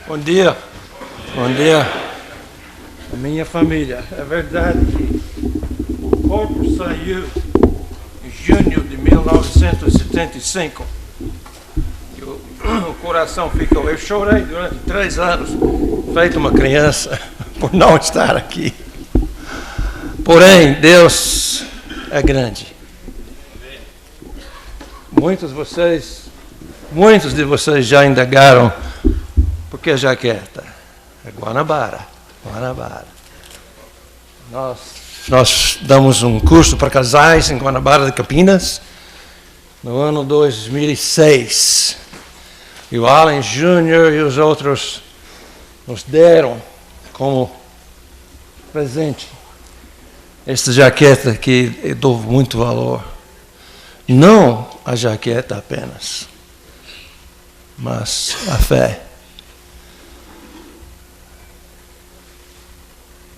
Bom dia. Bom dia. A minha família. É verdade que o corpo saiu em junho de 1975. E o coração ficou. Eu chorei durante 3 anos, feito uma criança, por não estar aqui. Porém, Deus é grande. Muitos de vocês já indagaram por que jaqueta? É Guanabara. Nós damos um curso para casais em Guanabara de Campinas no ano 2006. E o Alan Jr. e os outros nos deram como presente esta jaqueta que eu dou muito valor. Não a jaqueta apenas, mas a fé,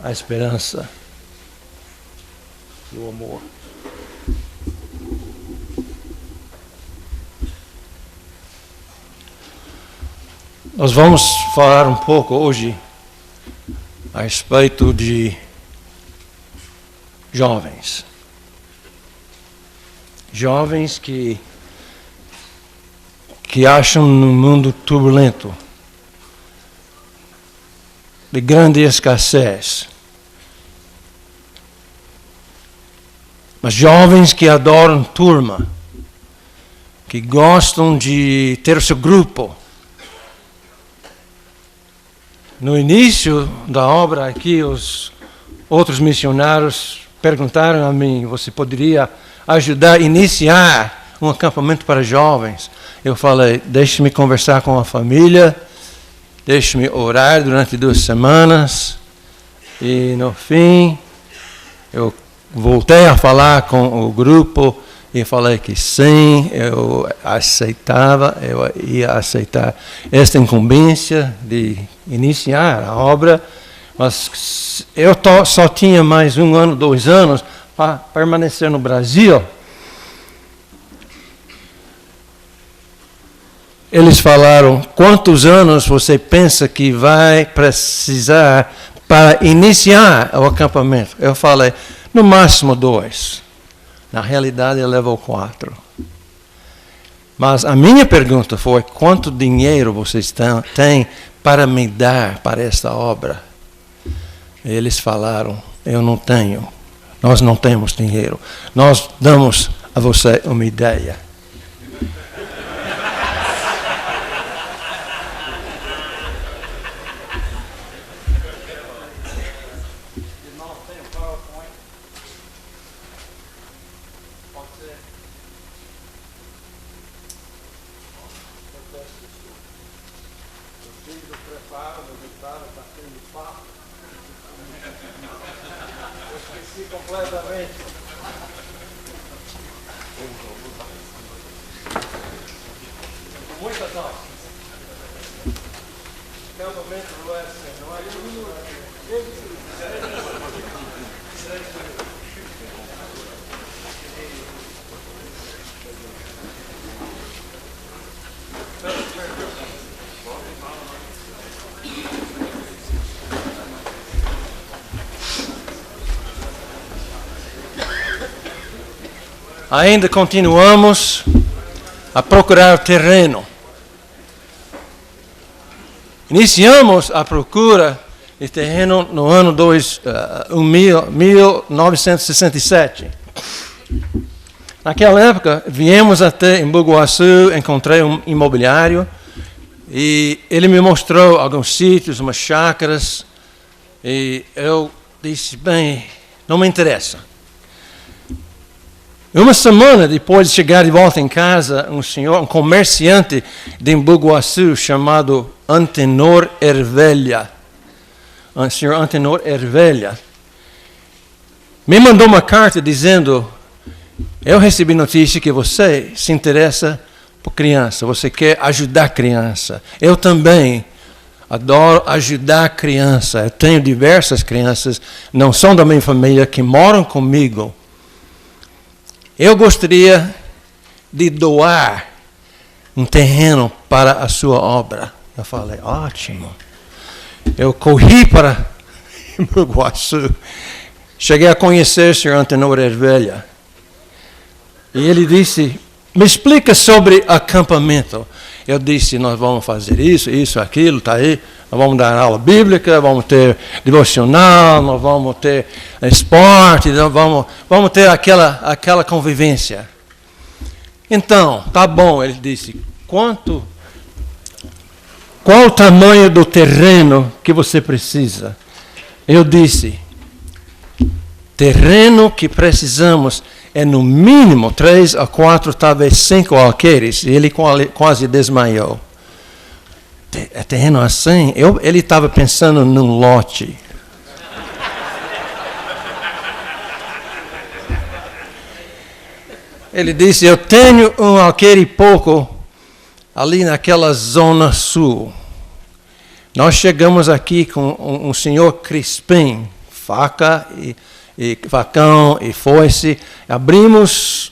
a esperança e o amor. Nós vamos falar um pouco hoje a respeito de jovens. Jovens que acham num mundo turbulento, de grande escassez. Mas jovens que adoram turma, que gostam de ter o seu grupo. No início da obra aqui, os outros missionários perguntaram a mim, você poderia ajudar a iniciar um acampamento para jovens? Eu falei, deixe-me conversar com a família, deixe-me orar durante 2 semanas. E no fim, eu voltei a falar com o grupo e falei que sim, eu ia aceitar esta incumbência de iniciar a obra, mas eu só tinha mais 1 ano, 2 anos para permanecer no Brasil. Eles falaram, quantos anos você pensa que vai precisar para iniciar o acampamento? Eu falei, no máximo 2. Na realidade, levou 4. Mas a minha pergunta foi, quanto dinheiro vocês têm para me dar para esta obra? Eles falaram, eu não tenho. Nós não temos dinheiro. Nós damos a você uma ideia. Ainda continuamos a procurar terreno. Iniciamos a procura de terreno no ano 1967. Naquela época, viemos até em Embu-Guaçu, encontrei um imobiliário e ele me mostrou alguns sítios, umas chácaras, e eu disse, bem, não me interessa. 1 semana depois de chegar de volta em casa, um comerciante de Embu-Guaçu chamado Antenor Ervelha, o senhor Antenor Ervelha, me mandou uma carta dizendo, eu recebi notícia que você se interessa por criança, você quer ajudar criança. Eu também adoro ajudar criança. Eu tenho diversas crianças, não são da minha família, que moram comigo. Eu gostaria de doar um terreno para a sua obra. Eu falei, ótimo. Eu corri para Embu-Guaçu. Cheguei a conhecer o senhor Antenor Ervelha. E ele disse, me explica sobre acampamento. Eu disse, nós vamos fazer isso, aquilo, está aí. Nós vamos dar aula bíblica, vamos ter devocional, nós vamos ter esporte, nós vamos ter aquela convivência. Então, tá bom, ele disse, qual o tamanho do terreno que você precisa? Eu disse, terreno que precisamos é no mínimo 3 a 4, talvez 5 alqueires. E ele quase desmaiou. É terreno assim? Ele estava pensando num lote. Ele disse, eu tenho um alqueire e pouco ali naquela zona sul. Nós chegamos aqui com um senhor Crispim, faca e facão e foice. Abrimos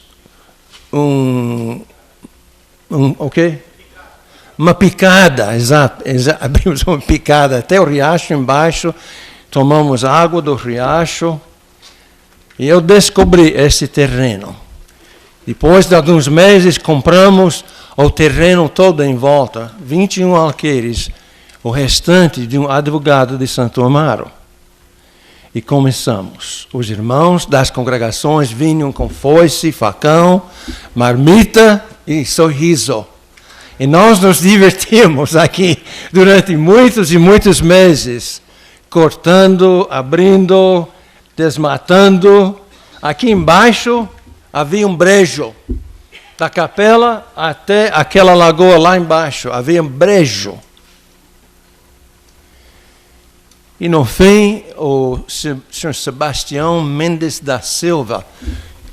uma picada, exato. Abrimos uma picada até o riacho embaixo, tomamos água do riacho e eu descobri esse terreno. Depois de alguns meses, compramos o terreno todo em volta, 21 alqueires, o restante de um advogado de Santo Amaro. E começamos. Os irmãos das congregações vinham com foice, facão, marmita e sorriso. E nós nos divertimos aqui durante muitos e muitos meses, cortando, abrindo, desmatando. Aqui embaixo havia um brejo. Da capela até aquela lagoa lá embaixo, havia um brejo. E no fim, o senhor Sebastião Mendes da Silva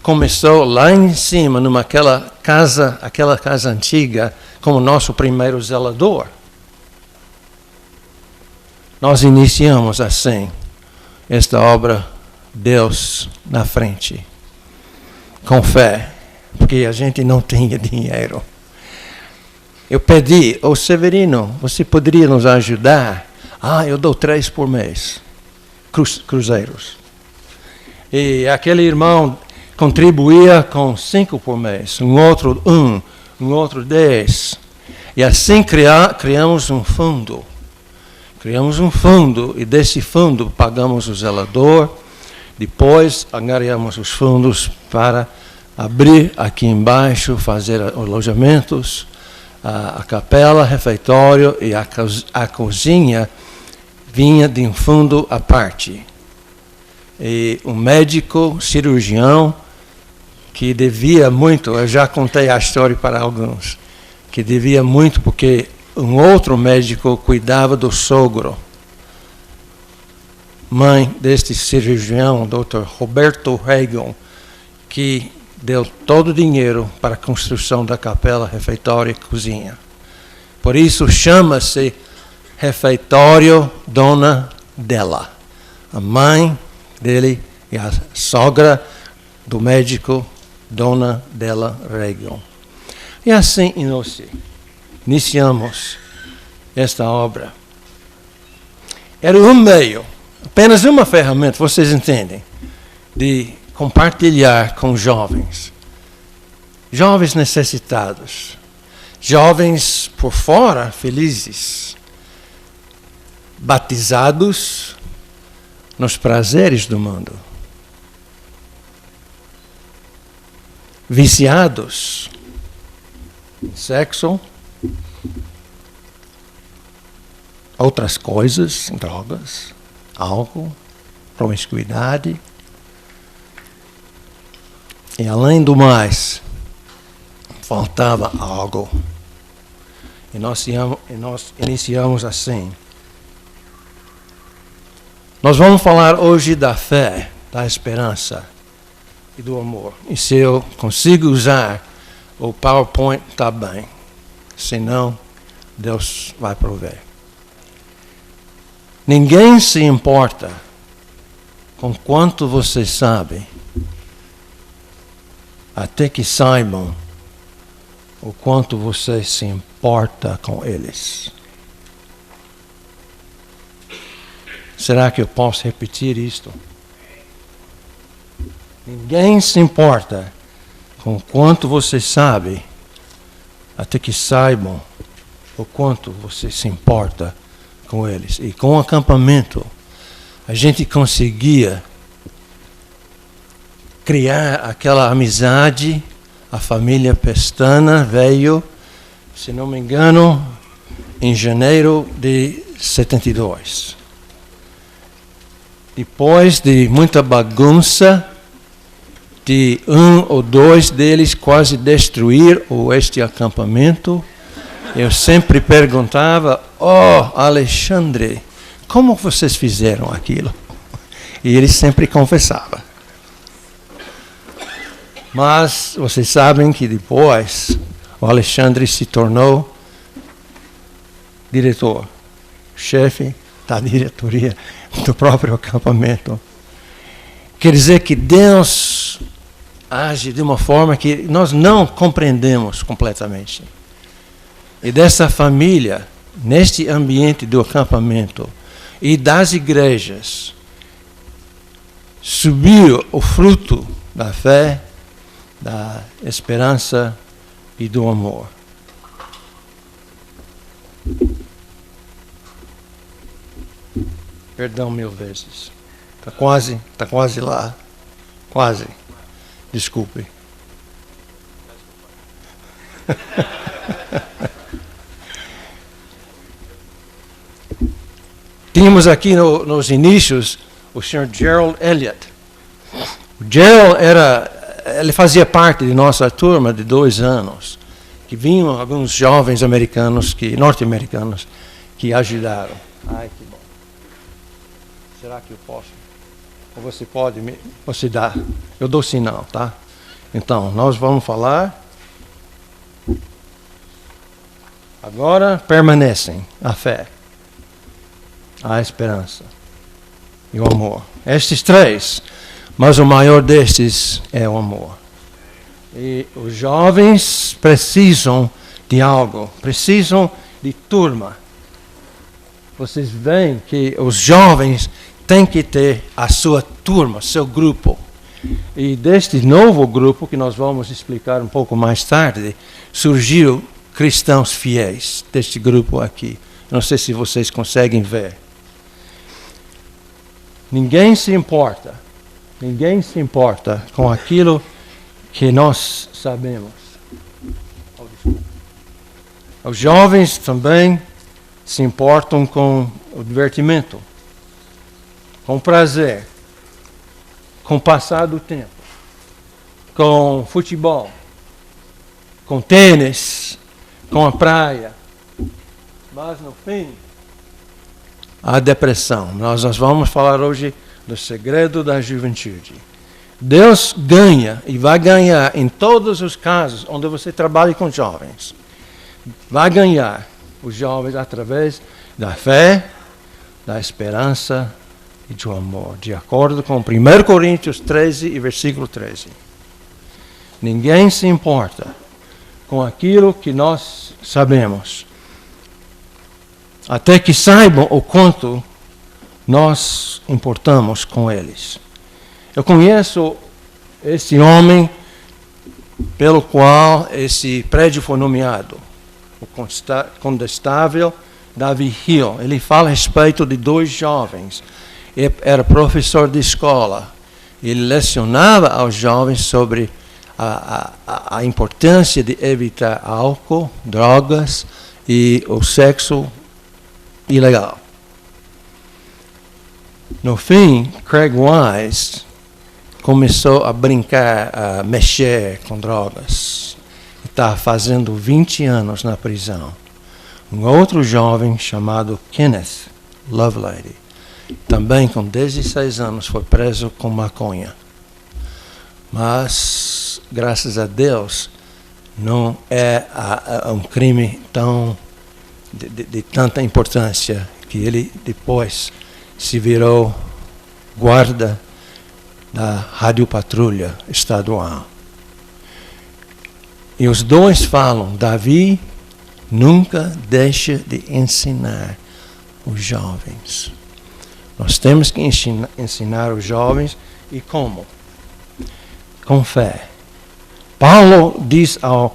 começou lá em cima, aquela casa antiga, como nosso primeiro zelador. Nós iniciamos assim esta obra, Deus na frente, com fé, porque a gente não tinha dinheiro. Eu pedi, Severino, você poderia nos ajudar? Eu dou 3 por mês, cruzeiros. E aquele irmão contribuía com 5 por mês, um outro 10. E assim criamos um fundo. Criamos um fundo e desse fundo pagamos o zelador. Depois angariamos os fundos para abrir aqui embaixo, fazer alojamentos, a capela, refeitório e a cozinha vinha de um fundo à parte. E um médico, cirurgião, que devia muito, eu já contei a história para alguns, que devia muito porque um outro médico cuidava do sogro. Mãe deste cirurgião, Dr. Roberto Reagan, que deu todo o dinheiro para a construção da capela, refeitório e cozinha. Por isso chama-se Refeitório Dona Della. A mãe dele e a sogra do médico Dona Della Reagan. E assim iniciamos esta obra. Era um meio, apenas uma ferramenta, vocês entendem, de compartilhar com jovens necessitados, jovens por fora felizes, batizados nos prazeres do mundo, viciados em sexo, outras coisas, drogas, álcool, promiscuidade. E além do mais, faltava algo. E nós iniciamos assim. Nós vamos falar hoje da fé, da esperança e do amor. E se eu consigo usar o PowerPoint, está bem. Se não, Deus vai prover. Ninguém se importa com quanto você sabe, até que saibam o quanto você se importa com eles. Será que eu posso repetir isto? Ninguém se importa com quanto você sabe, até que saibam o quanto você se importa com eles. E com o acampamento, a gente conseguia criar aquela amizade. A família Pestana veio, se não me engano, em janeiro de 72. Depois de muita bagunça, de um ou dois deles quase destruir este acampamento, eu sempre perguntava: Alexandre, como vocês fizeram aquilo? E ele sempre confessava. Mas vocês sabem que depois o Alexandre se tornou diretor, chefe da diretoria do próprio acampamento. Quer dizer que Deus age de uma forma que nós não compreendemos completamente. E dessa família, neste ambiente do acampamento e das igrejas, subiu o fruto da fé, da esperança e do amor. Perdão 1000 vezes. Está quase lá. Quase. Desculpe. Tínhamos aqui nos inícios o Sr. Gerald Elliott. O Gerald ele fazia parte de nossa turma de 2 anos, que vinham alguns jovens norte-americanos, que ajudaram. Ai, que bom. Será que eu posso? Ou você pode você dá? Eu dou sinal, tá? Então, nós vamos falar. Agora permanecem a fé, a esperança e o amor. Estes 3, mas o maior destes é o amor. E os jovens precisam de algo, precisam de turma. Vocês veem que os jovens têm que ter a sua turma, seu grupo. E deste novo grupo, que nós vamos explicar um pouco mais tarde, surgiu cristãos fiéis deste grupo aqui. Não sei se vocês conseguem ver. Ninguém se importa com aquilo que nós sabemos. Os jovens também se importam com o divertimento, com o prazer, com o passar do tempo, com futebol, com tênis, com a praia. Mas no fim, a depressão. Nós vamos falar hoje do segredo da juventude. Deus ganha e vai ganhar em todos os casos onde você trabalha com jovens. Vai ganhar os jovens através da fé, da esperança e do amor, de acordo com 1 Coríntios 13 e versículo 13. Ninguém se importa com aquilo que nós sabemos, até que saibam o quanto nós importamos com eles. Eu conheço esse homem pelo qual esse prédio foi nomeado, o condestável Davi Hill. Ele fala a respeito de 2 jovens. Ele era professor de escola. Ele lecionava aos jovens sobre a importância de evitar álcool, drogas e o sexo ilegal. No fim, Craig Wise começou a brincar, a mexer com drogas. Está fazendo 20 anos na prisão. Um outro jovem chamado Kenneth Lovelady, também com 16 anos, foi preso com maconha. Mas, graças a Deus, não é um crime de tanta importância, que ele depois se virou guarda da Rádio Patrulha Estadual. E os 2 falam: Davi nunca deixa de ensinar os jovens. Nós temos que ensinar os jovens. E como? Com fé. Paulo diz a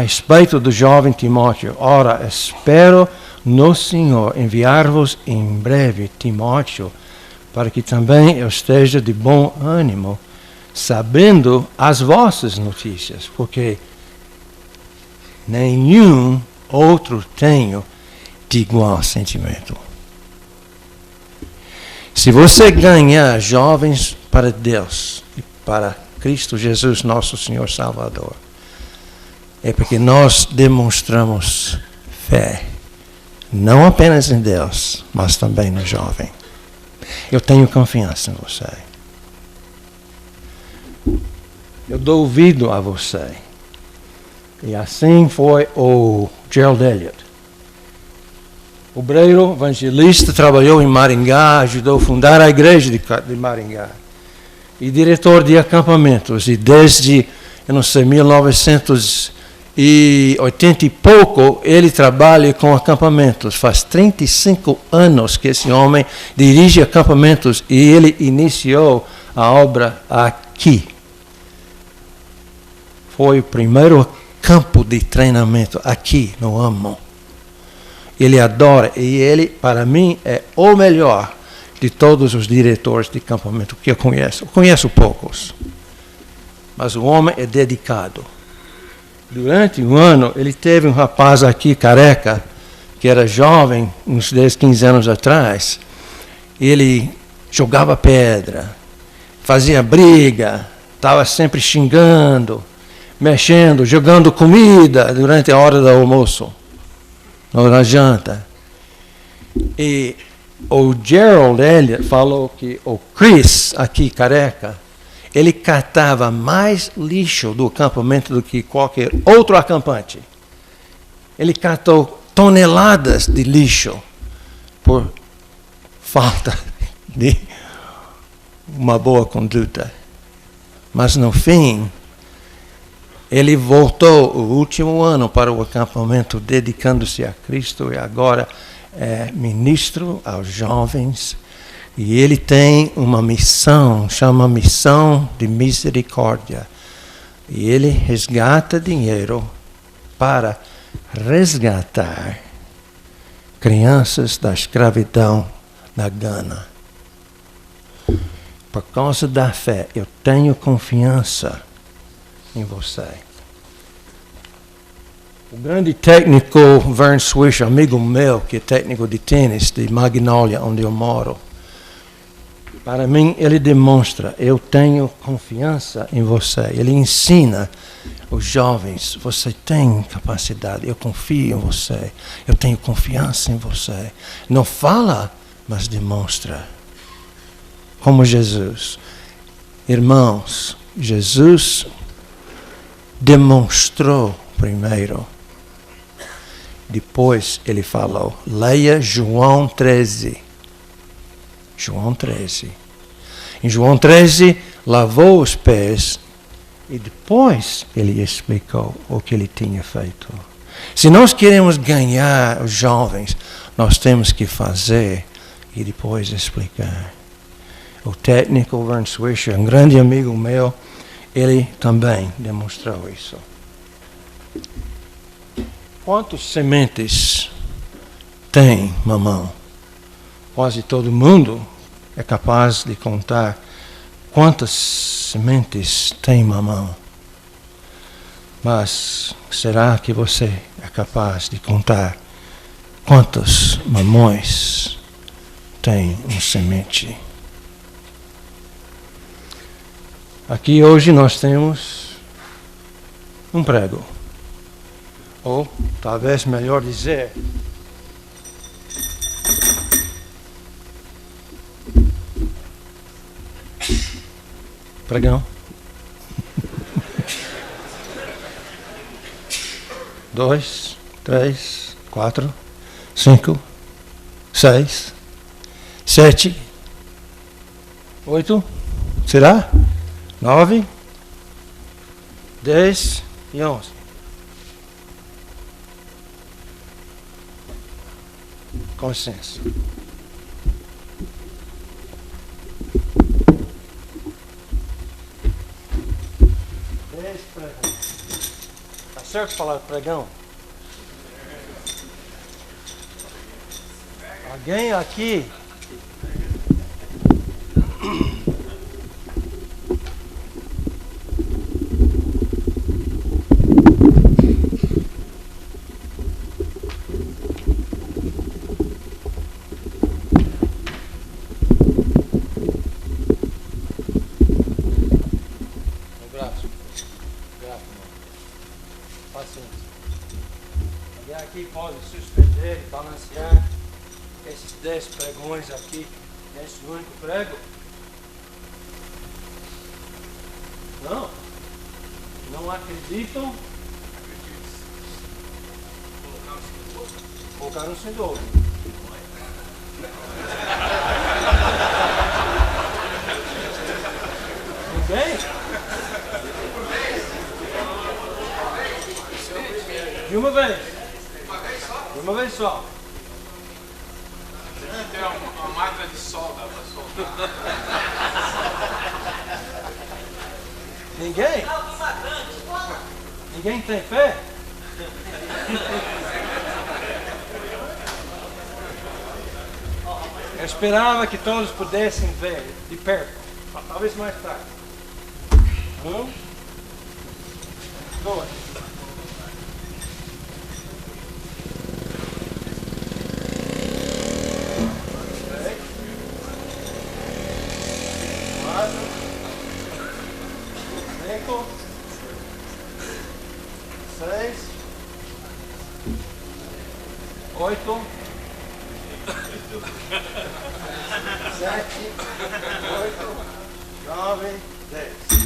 respeito do jovem Timóteo: ora, espero no Senhor enviar-vos em breve Timóteo, para que também eu esteja de bom ânimo, sabendo as vossas notícias, porque nenhum outro tenho de igual sentimento. Se você ganhar jovens para Deus e para Cristo Jesus, nosso Senhor Salvador, é porque nós demonstramos fé, não apenas em Deus, mas também no jovem. Eu tenho confiança em você. Eu dou ouvido a você. E assim foi o Gerald Elliott. Obreiro, evangelista, trabalhou em Maringá, ajudou a fundar a igreja de Maringá. E diretor de acampamentos. E desde, 1980 e pouco, ele trabalha com acampamentos. Faz 35 anos que esse homem dirige acampamentos e ele iniciou a obra aqui. Foi o primeiro campo de treinamento aqui no Amo. Ele adora, e ele, para mim, é o melhor de todos os diretores de acampamento que eu conheço. Eu conheço poucos, mas o homem é dedicado. Durante um ano, ele teve um rapaz aqui, careca, que era jovem, uns 10, 15 anos atrás. Ele jogava pedra, fazia briga, estava sempre xingando, mexendo, jogando comida durante a hora do almoço, na janta. E o Gerald Elliott falou que o Chris, aqui careca, ele catava mais lixo do acampamento do que qualquer outro acampante. Ele catou toneladas de lixo por falta de uma boa conduta. Mas no fim, ele voltou o último ano para o acampamento, dedicando-se a Cristo, e agora é ministro aos jovens. E ele tem uma missão, chama Missão de Misericórdia. E ele resgata dinheiro para resgatar crianças da escravidão da Gana. Por causa da fé, eu tenho confiança em você. O grande técnico Vern Swisher, amigo meu, que é técnico de tênis de Magnolia, onde eu moro, para mim ele demonstra: eu tenho confiança em você. Ele ensina os jovens: você tem capacidade, eu confio em você, eu tenho confiança em você. Não fala, mas demonstra. Como Jesus. Irmãos, Jesus demonstrou primeiro. Depois ele falou. Leia João 13. João 13. Em João 13, lavou os pés e depois ele explicou o que ele tinha feito. Se nós queremos ganhar os jovens, nós temos que fazer e depois explicar. O técnico Vern Swisher, um grande amigo meu, ele também demonstrou isso. Quantas sementes tem mamão? Quase todo mundo é capaz de contar quantas sementes tem mamão. Mas será que você é capaz de contar quantos mamões tem uma semente? Aqui hoje nós temos um prego. Ou, talvez melhor dizer, pregão. 2, 3, 4, 5, 6, 7, 8, será? 9, 10 e 11. Com licença. certo falar pregão? Alguém aqui? Aqui pode suspender e balancear esses 10 pregões aqui nesse único prego? Não? Não acreditam? Colocaram sem dúvida. Ninguém? De uma vez. De uma vez só. Tem uma máquina de solda para soltar. Ninguém? Ninguém tem fé? Eu esperava que todos pudessem ver de perto. Talvez mais tarde. 1, 2. 6, 8, 7, 8, 9, 10.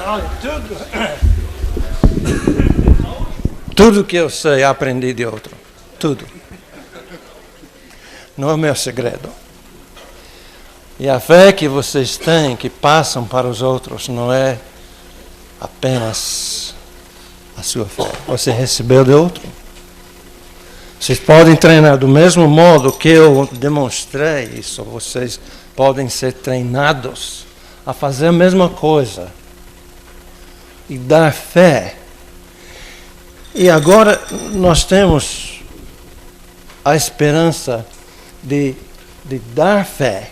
Olha, tudo que eu sei aprendi de outro. Tudo. Não é o meu segredo. E a fé que vocês têm, que passam para os outros, não é apenas a sua fé. Você recebeu de outro. Vocês podem treinar do mesmo modo que eu demonstrei isso. Vocês podem ser treinados a fazer a mesma coisa. E dar fé. E agora nós temos a esperança de dar fé.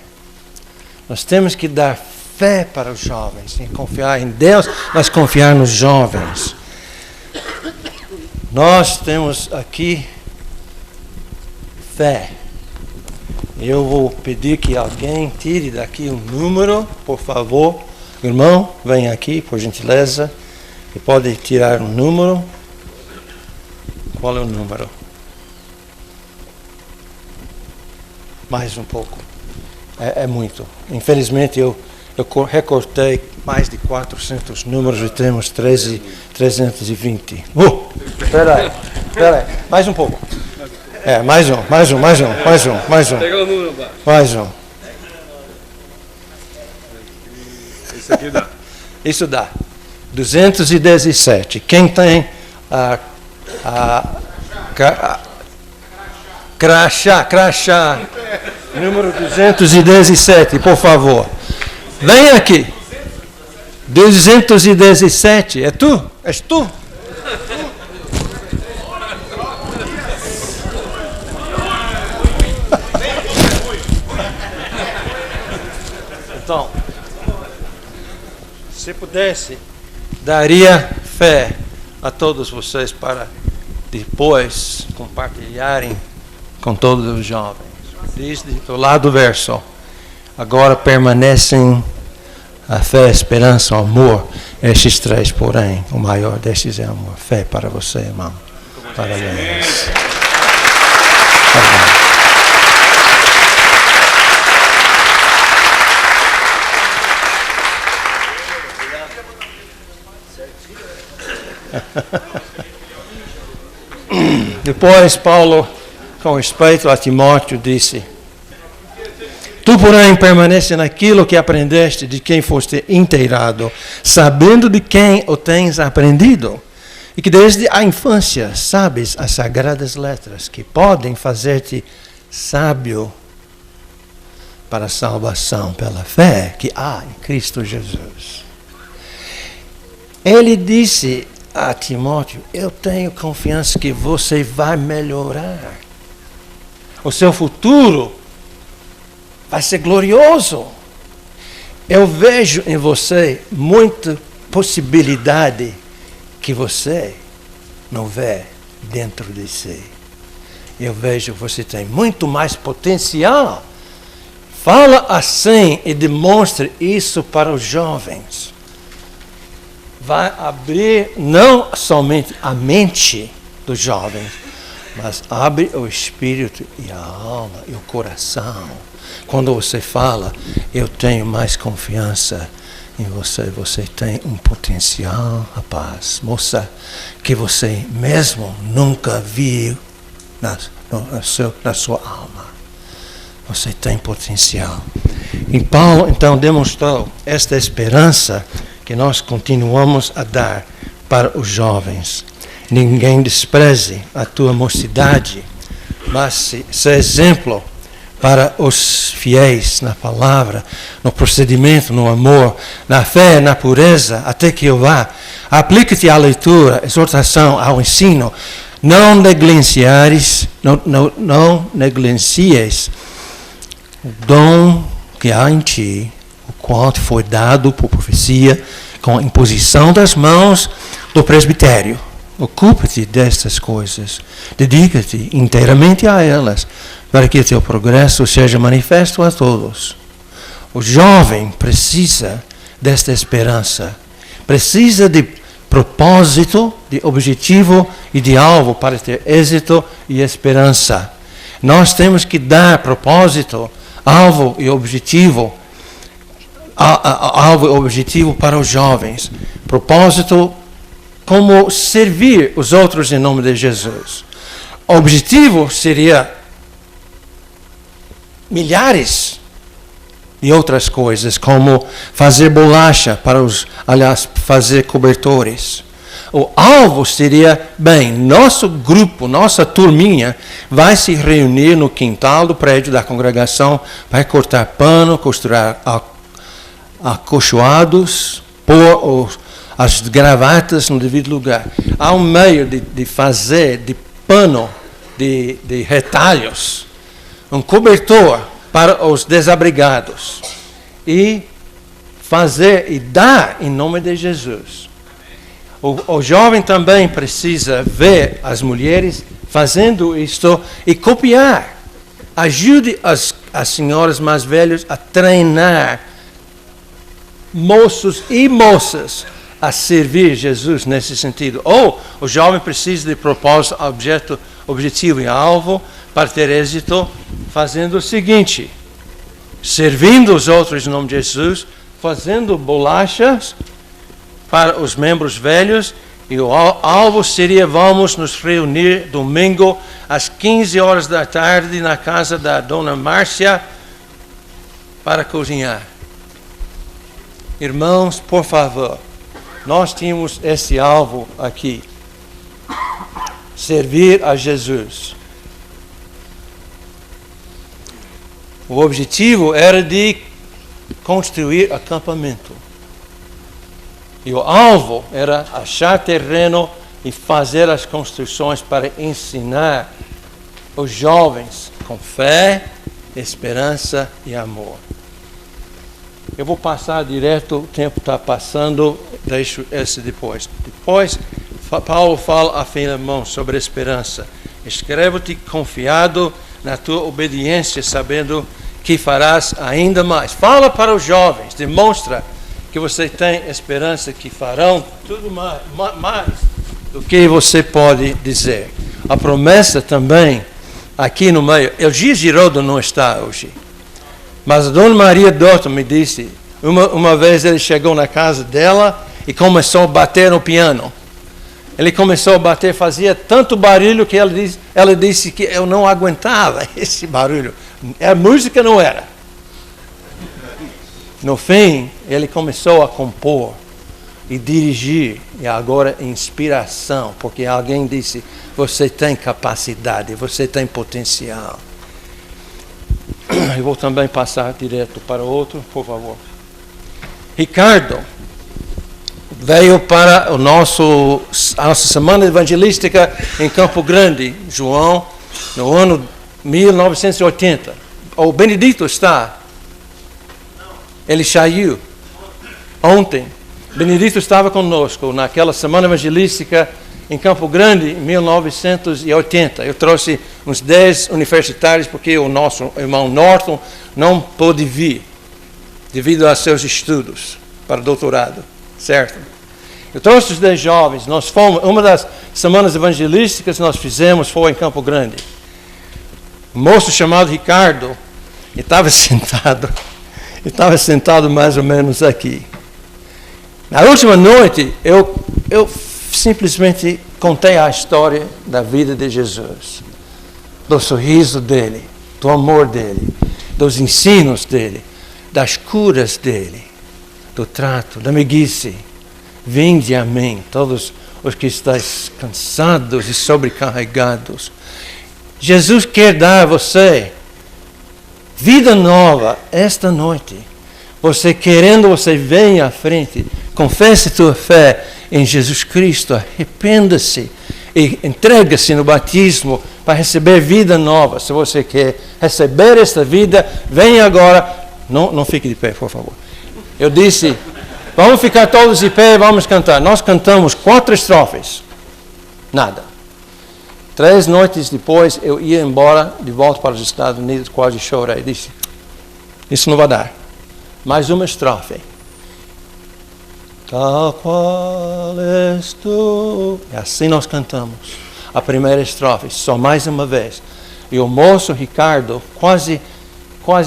Nós temos que dar fé para os jovens. E confiar em Deus, mas confiar nos jovens. Nós temos aqui fé. Eu vou pedir que alguém tire daqui um número, por favor. Irmão, vem aqui, por gentileza. E pode tirar um número. Qual é o número? Mais um pouco. É muito. Infelizmente eu recortei mais de 400 números e temos 320. Espera aí. Mais um pouco. Mais um. Pega o número baixo. Mais um. Isso aqui dá. Isso dá. 217. Quem tem crachá. Número 217, por favor. Vem aqui. 217. É tu? És tu? Então, se pudesse, daria fé a todos vocês para depois compartilharem com todos os jovens. Diz do lado do verso. Agora permanecem a fé, a esperança, o amor. Estes três, porém, o maior destes é amor. Fé para você, irmão. Parabéns. Depois, Paulo, com respeito a Timóteo, disse: tu, porém, permanece naquilo que aprendeste, de quem foste inteirado, sabendo de quem o tens aprendido, e que desde a infância sabes as sagradas letras, que podem fazer-te sábio para a salvação pela fé que há em Cristo Jesus. Ele disse a Timóteo: eu tenho confiança que você vai melhorar. O seu futuro vai ser glorioso. Eu vejo em você muita possibilidade que você não vê dentro de si. Eu vejo que você tem muito mais potencial. Fala assim e demonstre isso para os jovens. Vai abrir não somente a mente dos jovens, mas abre o espírito e a alma e o coração. Quando você fala, eu tenho mais confiança em você, você tem um potencial, rapaz, moça, que você mesmo nunca viu na sua alma. Você tem potencial. E Paulo, então, demonstrou esta esperança que nós continuamos a dar para os jovens. Ninguém despreze a tua mocidade, mas seja exemplo para os fiéis na palavra, no procedimento, no amor, na fé, na pureza, até que eu vá. Aplica-te à leitura, à exortação, ao ensino. Não negligenciares o dom que há em ti, o qual te foi dado por profecia, com a imposição das mãos do presbitério. Ocupa-te destas coisas, dedica-te inteiramente a elas, para que o teu progresso seja manifesto a todos. O jovem precisa desta esperança, precisa de propósito, de objetivo e de alvo para ter êxito e esperança. Nós temos que dar propósito, alvo e objetivo para os jovens. Propósito como servir os outros em nome de Jesus. O objetivo seria milhares de outras coisas, como fazer bolacha fazer cobertores. O alvo seria, nosso grupo, nossa turminha, vai se reunir no quintal do prédio da congregação, vai cortar pano, costurar acolchoados, pôr as gravatas no devido lugar. Há um meio de fazer de pano, de retalhos, um cobertor para os desabrigados. E fazer e dar em nome de Jesus. O jovem também precisa ver as mulheres fazendo isto e copiar. Ajude as senhoras mais velhas a treinar moços e moças a servir Jesus nesse sentido. Ou o jovem precisa de propósito, objetivo e alvo para ter êxito, fazendo o seguinte: servindo os outros em nome de Jesus, fazendo bolachas para os membros velhos, e o alvo seria: vamos nos reunir domingo às 15 horas da tarde na casa da dona Márcia para cozinhar. Irmãos, por favor, nós tínhamos esse alvo aqui: servir a Jesus. O objetivo era de construir acampamento. E o alvo era achar terreno e fazer as construções para ensinar os jovens com fé, esperança e amor. Eu vou passar direto, o tempo está passando, deixo esse depois. Depois, Paulo fala a Filemão sobre a esperança. Escrevo-te confiado na tua obediência, sabendo que farás ainda mais. Fala para os jovens, demonstra que você tem esperança que farão tudo mais do que você pode dizer. A promessa também, aqui no meio, Elgi Girodo não está hoje, mas a Dona Maria Doutor me disse, uma vez ele chegou na casa dela e começou a bater no piano. Ele começou a bater, fazia tanto barulho que ela disse que eu não aguentava esse barulho. A música não era. No fim, ele começou a compor e dirigir, e agora inspiração, porque alguém disse, você tem capacidade, você tem potencial. Eu vou também passar direto para o outro, por favor. Ricardo veio para a nossa semana evangelística em Campo Grande, João, no ano 1980. O Benedito está? Ele saiu ontem. Benedito estava conosco naquela semana evangelística em Campo Grande, em 1980. Eu trouxe uns 10 universitários, porque o nosso irmão Norton não pôde vir, devido a seus estudos para doutorado, certo? Eu trouxe os 10 jovens. Nós fomos, uma das semanas evangelísticas que nós fizemos foi em Campo Grande. Um moço chamado Ricardo, estava sentado mais ou menos aqui. Na última noite, eu simplesmente contei a história da vida de Jesus, do sorriso dele, do amor dele, dos ensinos dele, das curas dele, do trato, da amiguice. Vinde a mim, todos os que estáis cansados e sobrecarregados. Jesus quer dar a você vida nova esta noite. Você querendo, você vem à frente, confesse tua fé em Jesus Cristo, arrependa-se e entrega-se no batismo para receber vida nova. Se você quer receber esta vida, venha agora. Não fique de pé, por favor. Eu disse, vamos ficar todos de pé e vamos cantar. Nós cantamos 4 estrofes. Nada. 3 noites depois, eu ia embora, de volta para os Estados Unidos, quase chorei. Disse, isso não vai dar. Mais uma estrofe. Tal qual és tu. E assim nós cantamos. A primeira estrofe, só mais uma vez. E o moço Ricardo quase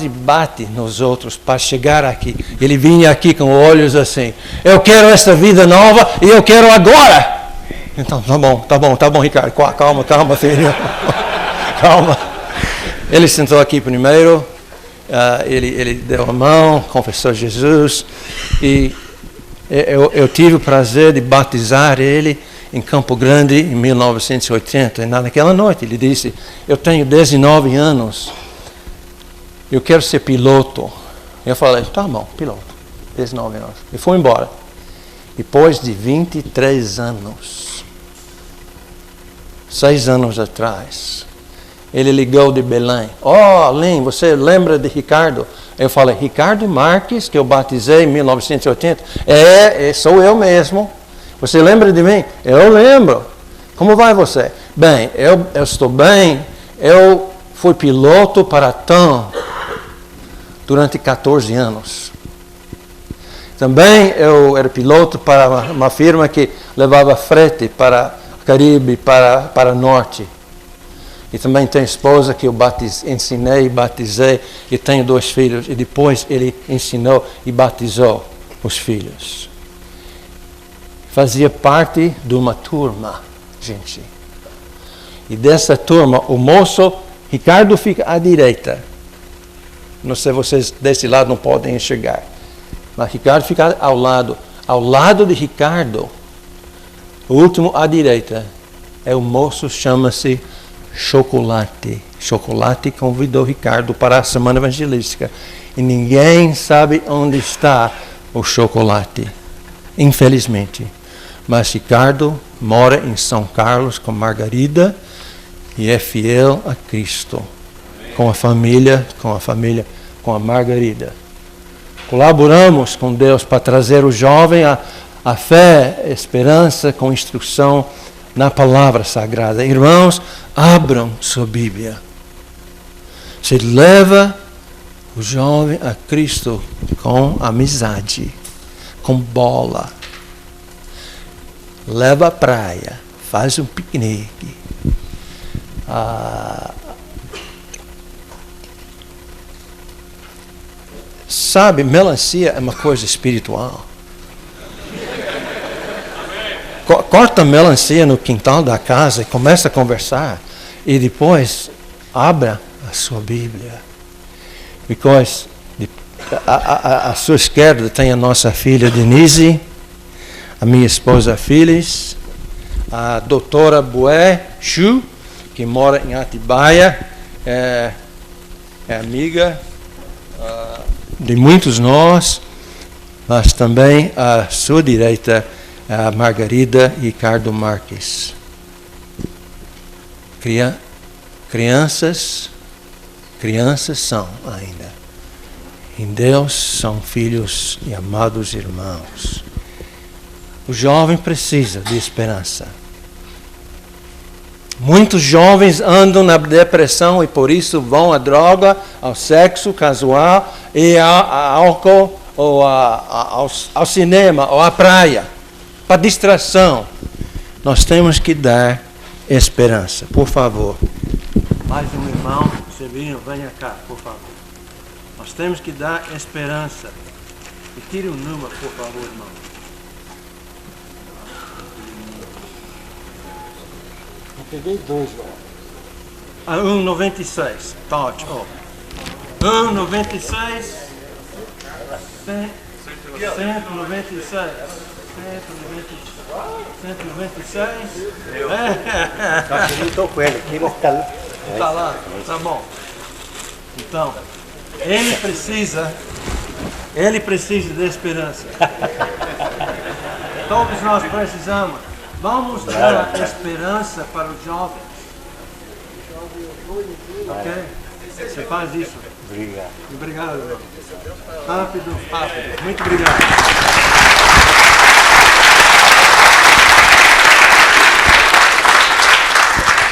bate nos outros para chegar aqui. Ele vinha aqui com olhos assim. Eu quero esta vida nova e eu quero agora. Então, tá bom, Ricardo. Calma, filho. Calma. Ele sentou aqui primeiro. Ele deu a mão, confessou Jesus. E eu tive o prazer de batizar ele em Campo Grande em 1980. E naquela noite ele disse, eu tenho 19 anos. Eu quero ser piloto. Eu falei, tá bom, piloto. 19 anos. E foi embora. Depois de 23 anos, 6 anos atrás, ele ligou de Belém. Aline, você lembra de Ricardo? Eu falei, Ricardo Marques, que eu batizei em 1980. Sou eu mesmo. Você lembra de mim? Eu lembro. Como vai você? Bem, eu estou bem. Eu fui piloto para a TAM durante 14 anos. Também eu era piloto para uma firma que levava frete para o Caribe, para o Norte. E também tenho esposa que eu ensinei e batizei, e tenho 2 filhos. E depois ele ensinou e batizou os filhos. Fazia parte de uma turma, gente. E dessa turma, o moço Ricardo fica à direita. Não sei, vocês desse lado não podem enxergar. Mas Ricardo fica ao lado. Ao lado de Ricardo, o último à direita, é o moço, chama-se Chocolate. Chocolate convidou Ricardo para a semana evangelística. E ninguém sabe onde está o Chocolate, infelizmente. Mas Ricardo mora em São Carlos com Margarida e é fiel a Cristo. Com a família, com a Margarida. Colaboramos com Deus para trazer o jovem a fé, a esperança, com instrução na palavra sagrada. Irmãos, abram sua Bíblia. Você leva o jovem a Cristo com amizade, com bola. Leva à praia, faz um piquenique. Sabe, melancia é uma coisa espiritual. Corta a melancia no quintal da casa e começa a conversar. E depois abra a sua Bíblia. Because à sua esquerda tem a nossa filha Denise, a minha esposa Phyllis, a doutora Bué Chu, que mora em Atibaia, é amiga de muitos nós, mas também à sua direita a Margarida Ricardo Marques. Crianças são ainda. Em Deus são filhos e amados irmãos. O jovem precisa de esperança. Muitos jovens andam na depressão e por isso vão à droga, ao sexo casual e ao álcool, ou ao cinema, ou à praia, para distração. Nós temos que dar esperança. Por favor. Mais um irmão, Sebinho, venha cá, por favor. Nós temos que dar esperança. E tire um número, por favor, irmão. 1,96. Tá ótimo. 1,96. 196. 196. Eu estou com ele aqui, Está lá, tá bom. Então, ele precisa de esperança. Todos nós precisamos. Vamos dar esperança para os jovens. Ok? Você faz isso. Obrigado. Obrigado, irmão. Rápido. Muito obrigado.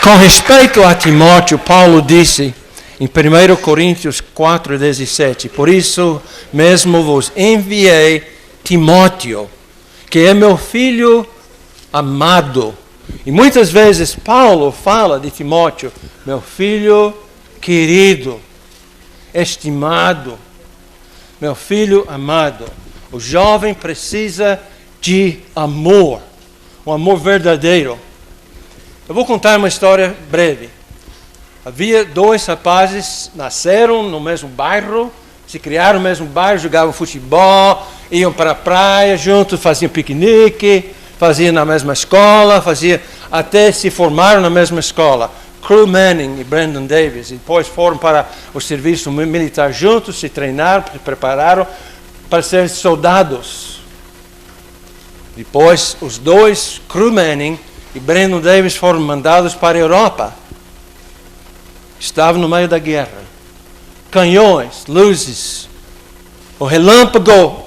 Com respeito a Timóteo, Paulo disse em 1 Coríntios 4,17: por isso mesmo vos enviei Timóteo, que é meu filho amado. E muitas vezes Paulo fala de Timóteo, meu filho querido, estimado, meu filho amado. O jovem precisa de amor, um amor verdadeiro. Eu vou contar uma história breve. Havia 2 rapazes, nasceram no mesmo bairro, se criaram no mesmo bairro, jogavam futebol, iam para a praia juntos, faziam piquenique, faziam na mesma escola, até se formaram na mesma escola. Crew Manning e Brandon Davis. E depois foram para o serviço militar juntos, se treinaram, se prepararam para ser soldados. Depois, os 2, Crew Manning e Brandon Davis, foram mandados para a Europa. Estavam no meio da guerra. Canhões, luzes, o relâmpago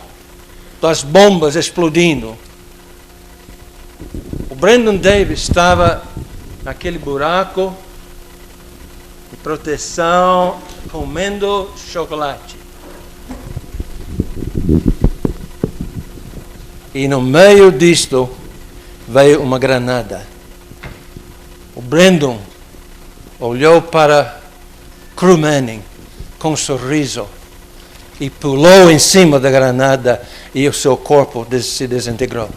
das bombas explodindo. O Brandon Davis estava naquele buraco de proteção, comendo chocolate. E no meio disto veio uma granada. O Brandon olhou para Crew Manning com um sorriso e pulou em cima da granada e o seu corpo se desintegrou.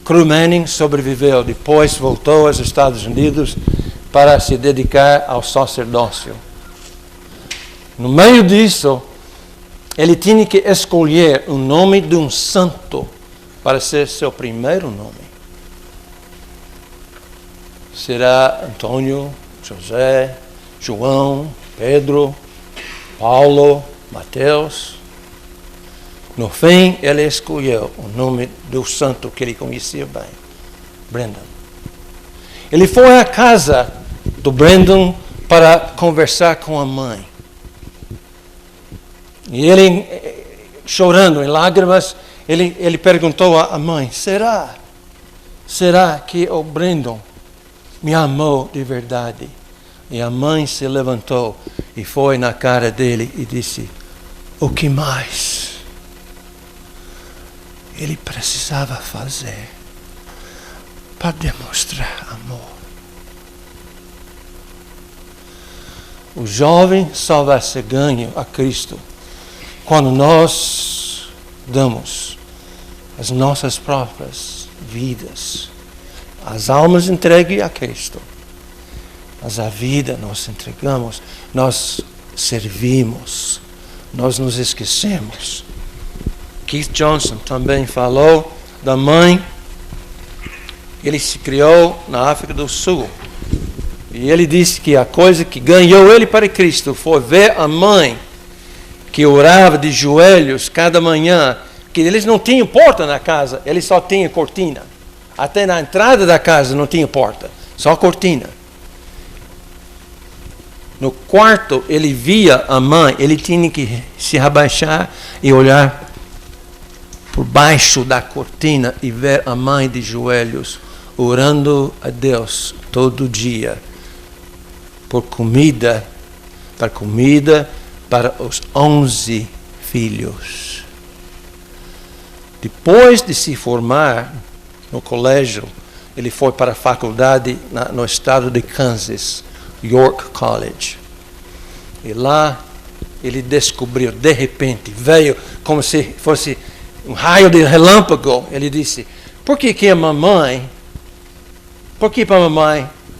Crew Manning sobreviveu, depois voltou aos Estados Unidos para se dedicar ao sacerdócio. No meio disso, ele tinha que escolher o nome de um santo para ser seu primeiro nome. Será Antônio, José, João, Pedro, Paulo, Mateus. No fim, ele escolheu o nome do santo que ele conhecia bem, Brandon. Ele foi à casa do Brandon para conversar com a mãe. E ele, chorando em lágrimas, ele perguntou à mãe: será que o Brandon me amou de verdade. E a mãe se levantou e foi na cara dele e disse: o que mais ele precisava fazer para demonstrar amor? O jovem só vai ser ganho a Cristo quando nós damos as nossas próprias vidas. As almas entregues a Cristo. Mas a vida nós entregamos, nós servimos, nós nos esquecemos. Keith Johnson também falou da mãe. Ele se criou na África do Sul. E ele disse que a coisa que ganhou ele para Cristo foi ver a mãe que orava de joelhos cada manhã, que eles não tinham porta na casa, eles só tinham cortina. Até na entrada da casa não tinha porta, só cortina. No quarto, ele via a mãe, ele tinha que se abaixar e olhar por baixo da cortina e ver a mãe de joelhos, orando a Deus todo dia, por comida para os 11 filhos. Depois de se formar no colégio, ele foi para a faculdade no estado de Kansas, York College. E lá ele descobriu, de repente, veio como se fosse um raio de relâmpago. Ele disse: por que a mamãe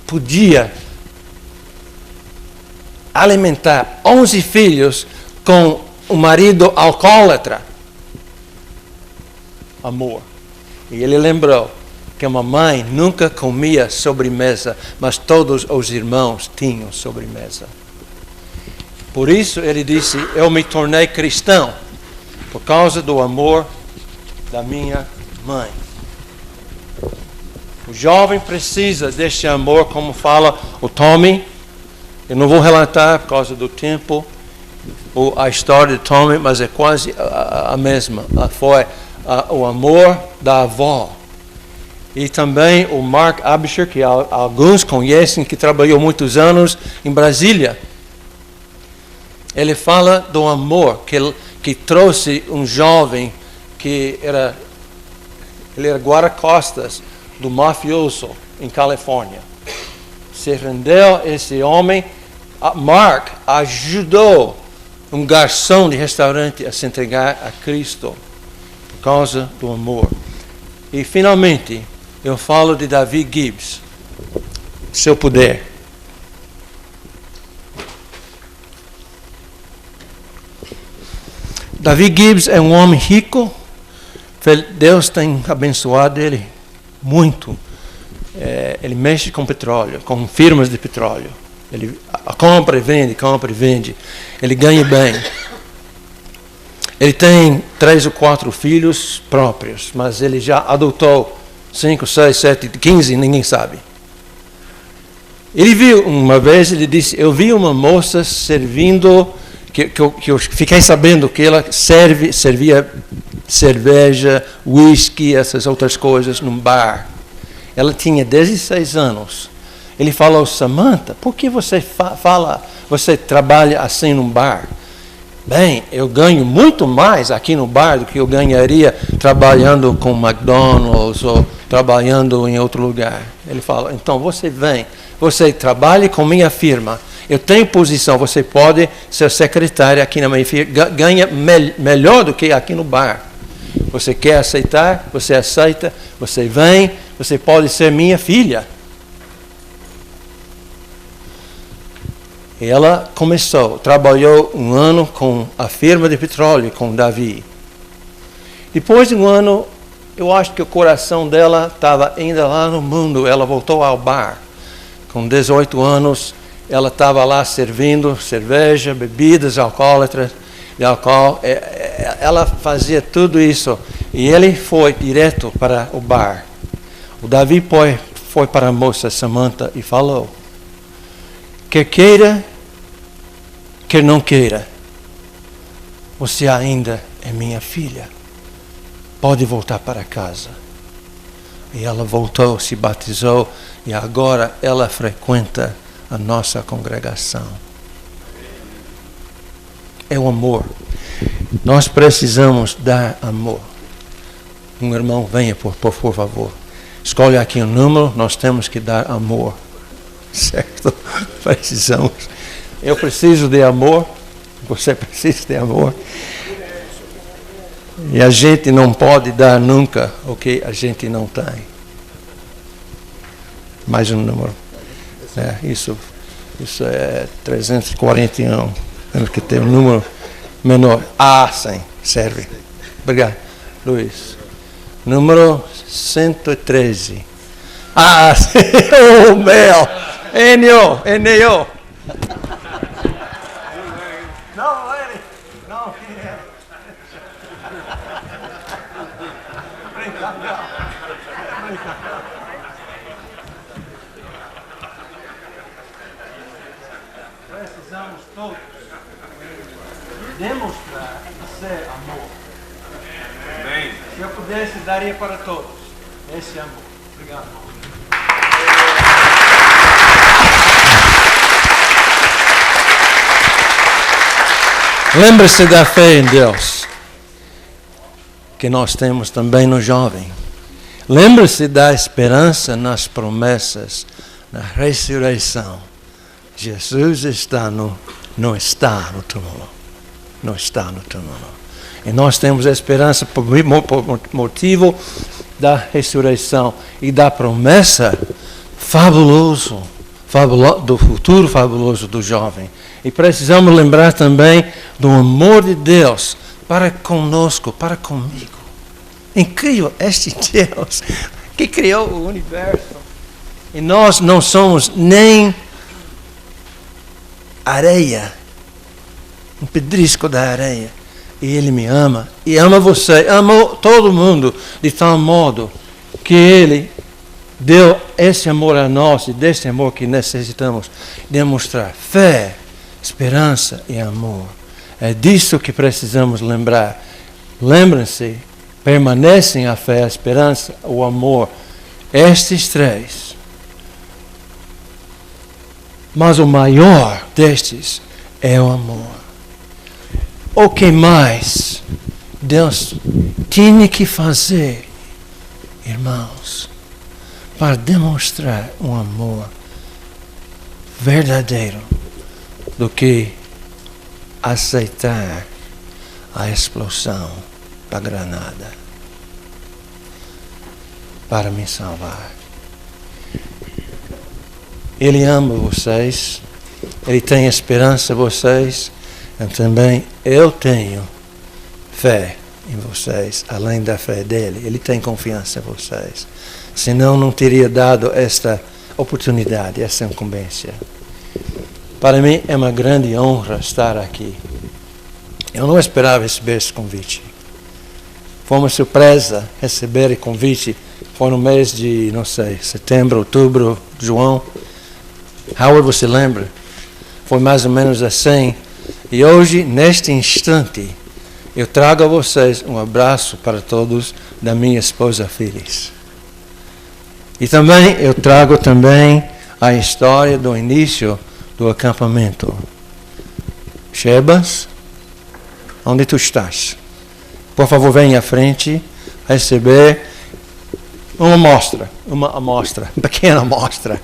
podia alimentar 11 filhos com um marido alcoólatra? Amor. E ele lembrou que a mamãe nunca comia sobremesa, mas todos os irmãos tinham sobremesa. Por isso ele disse: eu me tornei cristão por causa do amor da minha mãe. O jovem precisa deste amor, como fala o Tommy. Eu não vou relatar por causa do tempo a história de Tommy, mas é quase a mesma. Foi o amor da avó. E também o Mark Abisher, que alguns conhecem, que trabalhou muitos anos em Brasília. Ele fala do amor que trouxe um jovem que ele era guarda-costas do mafioso em Califórnia. Se rendeu esse homem. Mark ajudou um garçom de restaurante a se entregar a Cristo por causa do amor. E finalmente eu falo de Davi Gibbs, se eu puder. Davi Gibbs é um homem rico. Deus tem abençoado ele muito. Ele mexe com petróleo, com firmas de petróleo. Ele compra e vende. Ele ganha bem. Ele tem 3 ou 4 filhos próprios, mas ele já adotou 5, 6, 7, 15, ninguém sabe. Ele viu uma vez, ele disse: eu vi uma moça servindo, que eu fiquei sabendo que ela servia cerveja, whisky, essas outras coisas num bar. Ela tinha 16 anos. Ele falou: Samantha, por que você você trabalha assim num bar? Bem, eu ganho muito mais aqui no bar do que eu ganharia trabalhando com McDonald's ou trabalhando em outro lugar. Ele falou: então você vem, você trabalha com minha firma, eu tenho posição, você pode ser secretária aqui na minha firma, ganha melhor do que aqui no bar. Você quer aceitar? Você aceita, você vem, você pode ser minha filha. E ela trabalhou um ano com a firma de petróleo, com Davi. Depois de um ano, eu acho que o coração dela estava ainda lá no mundo. Ela voltou ao bar. Com 18 anos, ela estava lá servindo cerveja, bebidas alcoólatras, de álcool. Ela fazia tudo isso. E ele foi direto para o bar. O Davi foi para a moça Samantha e falou: quer queira, quer não queira, você ainda é minha filha. Pode voltar para casa. E ela voltou, se batizou e agora ela frequenta a nossa congregação. É o amor. Nós precisamos dar amor. Um irmão, venha por favor. Escolhe aqui um número, nós temos que dar amor. Certo? Precisamos. Eu preciso de amor. Você precisa de amor. E a gente não pode dar nunca o que a gente não tem. Mais um número. Isso é 341. Temos que ter um número menor. 100. Serve. Obrigado. Luiz. Número 113. Oh, Mel. Enio. Não, ele. Não, quem é? Precisamos todos demonstrar e ser amor. Amém. Se eu pudesse, daria para todos esse amor. Obrigado. Lembre-se da fé em Deus, que nós temos também no jovem. Lembre-se da esperança nas promessas, na ressurreição. Jesus não está no túmulo. Não está no túmulo. E nós temos esperança por motivo da ressurreição e da promessa do futuro fabuloso do jovem. E precisamos lembrar também do amor de Deus para conosco, para comigo. Incrível, este Deus que criou o universo. E nós não somos nem areia, um pedrisco da areia. E Ele me ama, e ama você, ama todo mundo, de tal modo que Ele deu esse amor a nós, e desse amor que necessitamos demonstrar fé, esperança e amor. É disso que precisamos lembrar. Lembrem-se, permanecem a fé, a esperança, o amor. Estes três. Mas o maior destes é o amor. O que mais Deus tinha que fazer, irmãos, para demonstrar um amor verdadeiro do que aceitar a explosão da granada para me salvar. Ele ama vocês, Ele tem esperança em vocês, e também eu tenho fé em vocês, além da fé dele. Ele tem confiança em vocês. Senão não teria dado esta oportunidade, essa incumbência. Para mim é uma grande honra estar aqui. Eu não esperava receber esse convite. Foi uma surpresa receber o convite. Foi no mês de, não sei, setembro, outubro, João. Howard, você lembra? Foi mais ou menos assim. E hoje, neste instante, eu trago a vocês um abraço para todos da minha esposa Phyllis. E também eu trago também a história do início do acampamento. Shebas, onde tu estás? Por favor, venha à frente receber uma amostra, uma pequena amostra.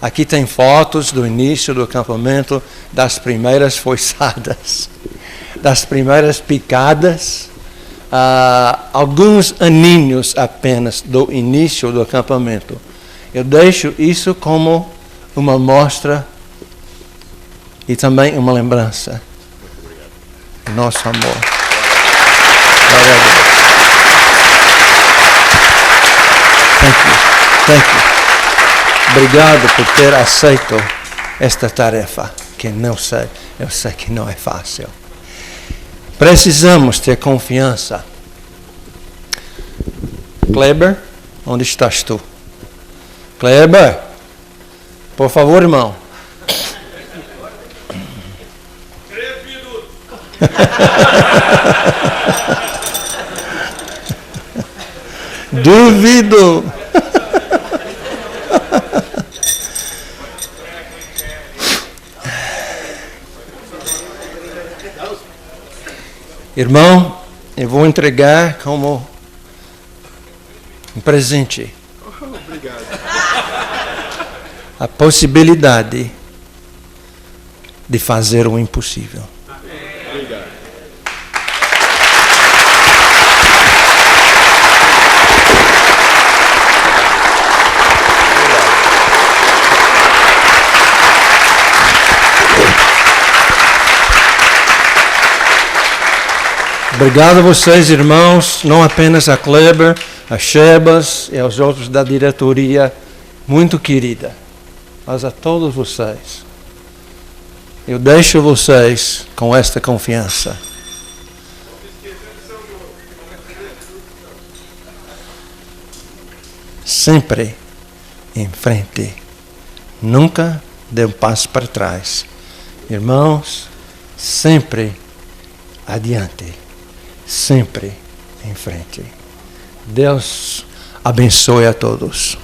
Aqui tem fotos do início do acampamento, das primeiras foiçadas, das primeiras picadas, alguns aninhos apenas do início do acampamento. Eu deixo isso como uma amostra e também uma lembrança do nosso amor. Glória a Deus. Thank you. Obrigado por ter aceito esta tarefa, que eu sei que não é fácil. Precisamos ter confiança. Kleber, onde estás tu? Kleber, por favor, irmão. 3 minutos. Duvido. Irmão, eu vou entregar como um presente. Obrigado. A possibilidade de fazer o impossível. Obrigado. Obrigado a vocês, irmãos, não apenas a Kleber, a Shebas e aos outros da diretoria muito querida, mas a todos vocês. Eu deixo vocês com esta confiança. Sempre em frente. Nunca dê um passo para trás. Irmãos, sempre adiante. Sempre em frente. Deus abençoe a todos.